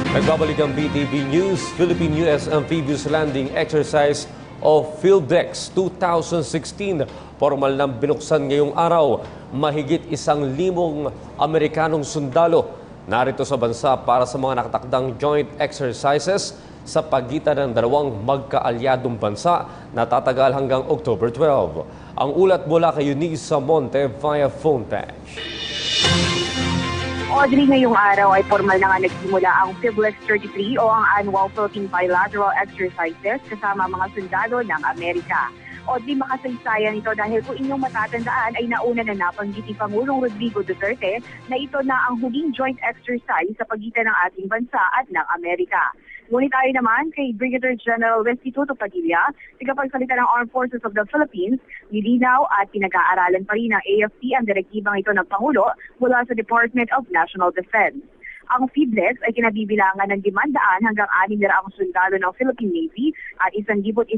Nagbabalik ang BTV News, Philippine-US Amphibious Landing Exercise o PhilDex 2016. Formal nang binuksan ngayong araw. Mahigit 1,000 Amerikanong sundalo narito sa bansa para sa mga nakatakdang joint exercises sa pagitan ng dalawang magkaalyadong bansa na tatagal hanggang October 12. Ang ulat mula kay Eunice Samonte via phone patch. Audrey, ngayong araw ay formal na nga nagsimula ang PhilDex 33 o ang Annual Philippine Bilateral Exercises kasama mga sundalo ng Amerika. Audrey, makasaysayan ito dahil kung inyong matatandaan ay nauna na nabanggit ni Pangulong Rodrigo Duterte na ito na ang huling joint exercise sa pagitan ng ating bansa at ng Amerika. Ngunit tayo naman kay Brigadier General Restituto Padilla, tagapagsalita ng Armed Forces of the Philippines, nilinaw at pinag-aaralan pa rin ng AFP ang direktibang ito ng Pangulo mula sa Department of National Defense. Ang PhilDex ay kinabibilangan ng 500 hanggang 600 sundalo ng Philippine Navy at 1,100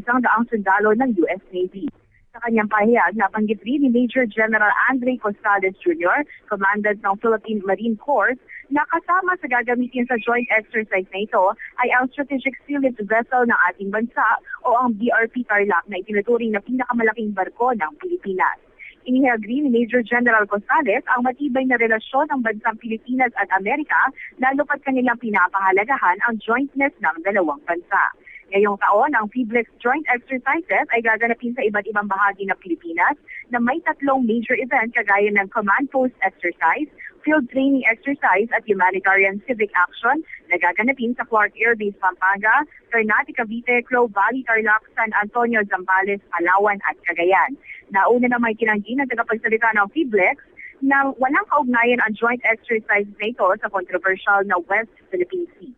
sundalo ng US Navy. Sa kanyang pahayag, nabanggit rin ni Major General Andre Costales Jr., Commandant ng Philippine Marine Corps, na kasama sa gagamitin sa joint exercise na ito ay ang strategic sealift vessel ng ating bansa o ang BRP Tarlac na itinuturing na pinakamalaking barko ng Pilipinas. Inihagri ni Major General Costales ang matibay na relasyon ng bansang Pilipinas at Amerika lalo pat kanilang pinapahalagahan ang jointness ng dalawang bansa. Ngayong taon, ang PhilDex Joint Exercises ay gaganapin sa iba't ibang bahagi ng Pilipinas na may 3 major event kagaya ng Command Post Exercise, Field Training Exercise at Humanitarian Civic Action na gaganapin sa Clark Air Base, Pampanga, Ternate, Cavite, Clove Valley, Tarlac, San Antonio, Zambales, Palawan at Cagayan. Nauna na may tinanggi ng tagapagsalita ng PhilDex na walang kaugnayan ang joint exercise na ito sa controversial na West Philippine Sea.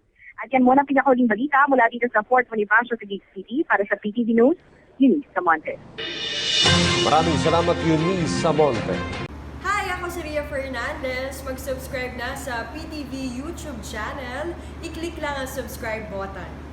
At yan muna ang pinakahuling balita mula dito sa Fort Bonifacio, Taguig City para sa PTV News, Eunice Samonte. Maraming salamat, Eunice Samonte. Hi, ako si Ria Fernandez. Mag-subscribe na sa PTV YouTube channel. I-click lang ang subscribe button.